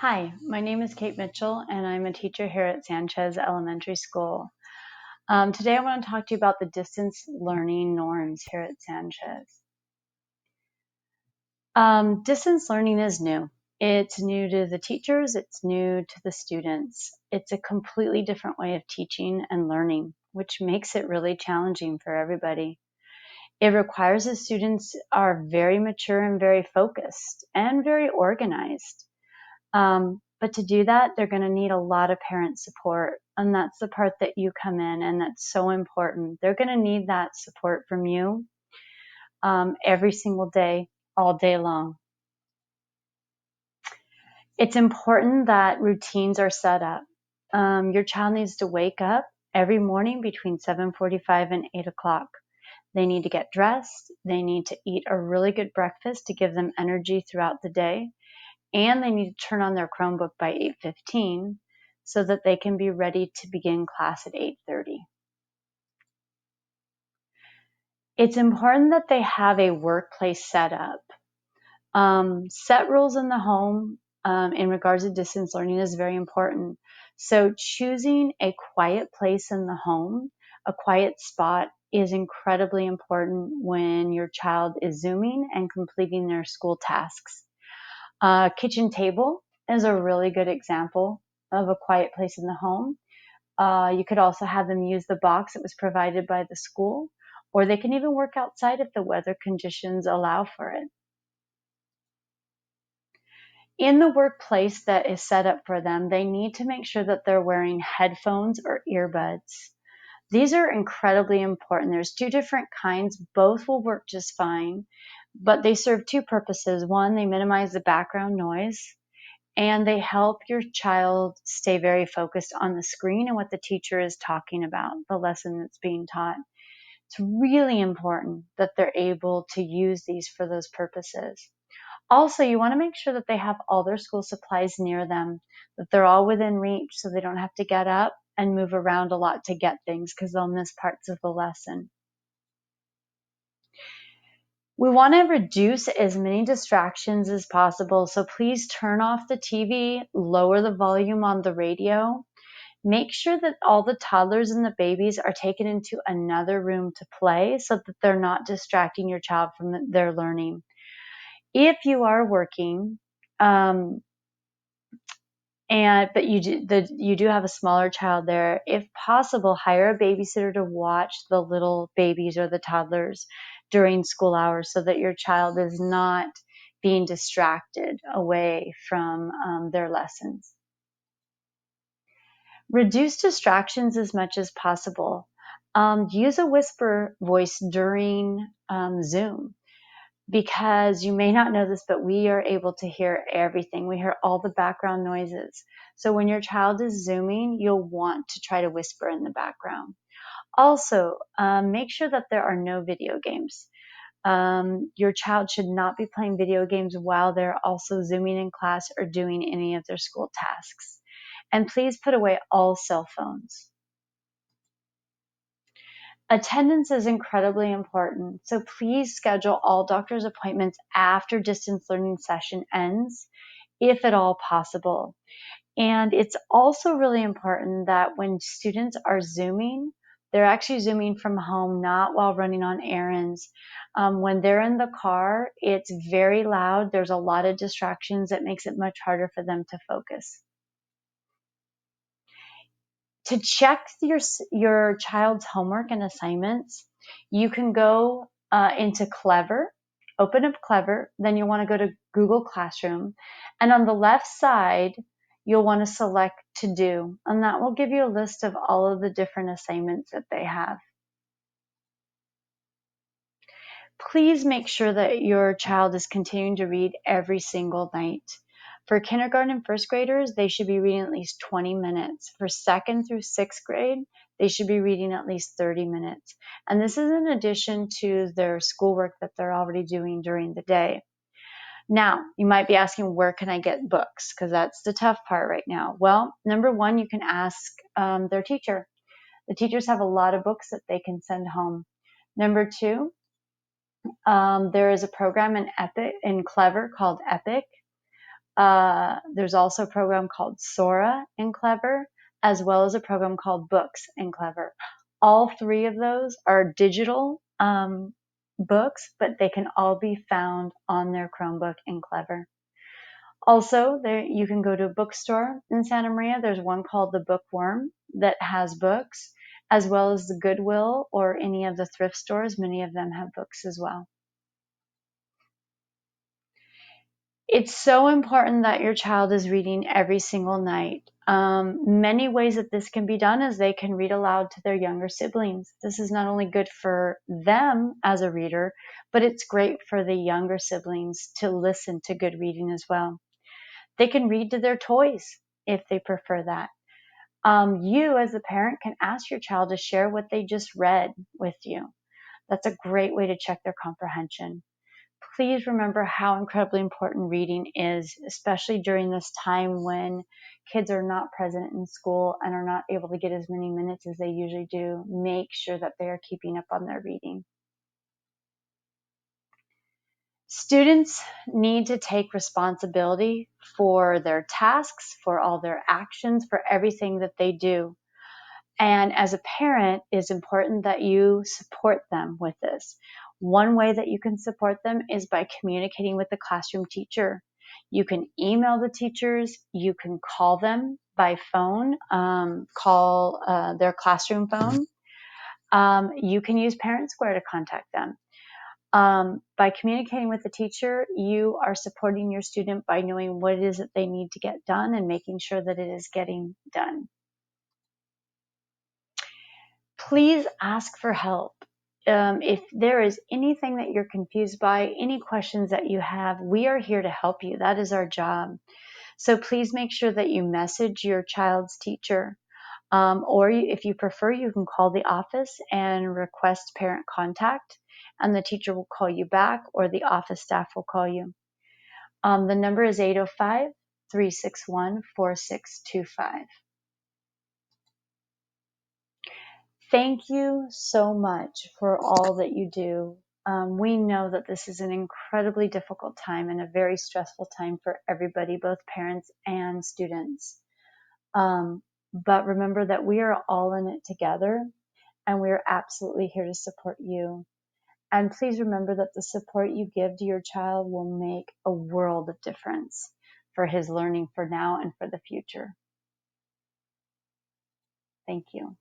Hi, my name is Kate Mitchell, and I'm a teacher here at Sanchez Elementary School. Today, I want to talk to you about the distance learning norms here at Sanchez. Distance learning is new. It's new to the teachers, it's new to the students. It's a completely different way of teaching and learning, which makes it really challenging for everybody. It requires the students are very mature and very focused and very organized. But to do that, they're going to need a lot of parent support. And that's the part that you come in, and that's so important. They're going to need that support from you every single day, all day long. It's important that routines are set up. Your child needs to wake up every morning between 7:45 and 8 o'clock. They need to get dressed. They need to eat a really good breakfast to give them energy throughout the day. And they need to turn on their Chromebook by 8:15 so that they can be ready to begin class at 8:30. It's important that they have a workplace set up. Set rules in the home in regards to distance learning is very important. So choosing a quiet place in the home, a quiet spot, is incredibly important when your child is Zooming and completing their school tasks. Kitchen table is a really good example of a quiet place in the home. You could also have them use the box that was provided by the school, or they can even work outside if the weather conditions allow for it. In the workplace that is set up for them, they need to make sure that they're wearing headphones or earbuds. These are incredibly important. There's two different kinds. Both will work just fine, but they serve two purposes. One, they minimize the background noise, and they help your child stay very focused on the screen and what the teacher is talking about, the lesson that's being taught. It's really important that they're able to use these for those purposes. Also, you want to make sure that they have all their school supplies near them, that they're all within reach so they don't have to get up and move around a lot to get things because they'll miss parts of the lesson. We want to reduce as many distractions as possible, so please turn off the TV, lower the volume on the radio. Make sure that all the toddlers and the babies are taken into another room to play so that they're not distracting your child from their learning. If you are working, but you do have a smaller child there, if possible, hire a babysitter to watch the little babies or the toddlers during school hours so that your child is not being distracted away from their lessons. Reduce distractions as much as possible. Use a whisper voice during Zoom, because you may not know this, but we are able to hear everything. We hear all the background noises. So when your child is Zooming, you'll want to try to whisper in the background. Also, make sure that there are no video games. Your child should not be playing video games while they're also Zooming in class or doing any of their school tasks. And please put away all cell phones. Attendance is incredibly important, so please schedule all doctor's appointments after distance learning session ends, if at all possible. And it's also really important that when students are Zooming, they're actually Zooming from home, not while running on errands. When they're in the car, it's very loud. There's a lot of distractions that makes it much harder for them to focus. To check your child's homework and assignments, you can go into Clever, open up Clever, then you'll want to go to Google Classroom, and on the left side, you'll want to select To Do, and that will give you a list of all of the different assignments that they have. Please make sure that your child is continuing to read every single night. For kindergarten and first graders, they should be reading at least 20 minutes. For second through sixth grade, they should be reading at least 30 minutes. And this is in addition to their schoolwork that they're already doing during the day. Now, you might be asking, where can I get books? Because that's the tough part right now. Well, number one, you can ask their teacher. The teachers have a lot of books that they can send home. Number two, there is a program in Clever called Epic. There's also a program called Sora in Clever, as well as a program called Books in Clever. All three of those are digital books, but they can all be found on their Chromebook in Clever. Also, you can go to a bookstore in Santa Maria. There's one called the Bookworm that has books, as well as the Goodwill or any of the thrift stores. Many of them have books as well. It's so important that your child is reading every single night. Many ways that this can be done is they can read aloud to their younger siblings. This is not only good for them as a reader, but it's great for the younger siblings to listen to good reading as well. They can read to their toys if they prefer that. You as a parent can ask your child to share what they just read with you. That's a great way to check their comprehension. Please remember how incredibly important reading is, especially during this time when kids are not present in school and are not able to get as many minutes as they usually do. Make sure that they are keeping up on their reading. Students need to take responsibility for their tasks, for all their actions, for everything that they do. And as a parent, it's important that you support them with this. One way that you can support them is by communicating with the classroom teacher. You can email the teachers. You can call them by phone, call their classroom phone. You can use Parent Square to contact them. By communicating with the teacher, you are supporting your student by knowing what it is that they need to get done and making sure that it is getting done. Please ask for help. If there is anything that you're confused by, any questions that you have, we are here to help you. That is our job. So please make sure that you message your child's teacher. Or if you prefer, you can call the office and request parent contact, and the teacher will call you back or the office staff will call you. The number is 805-361-4625. Thank you so much for all that you do. We know that this is an incredibly difficult time and a very stressful time for everybody, both parents and students. But remember that we are all in it together, and we are absolutely here to support you. And please remember that the support you give to your child will make a world of difference for his learning for now and for the future. Thank you.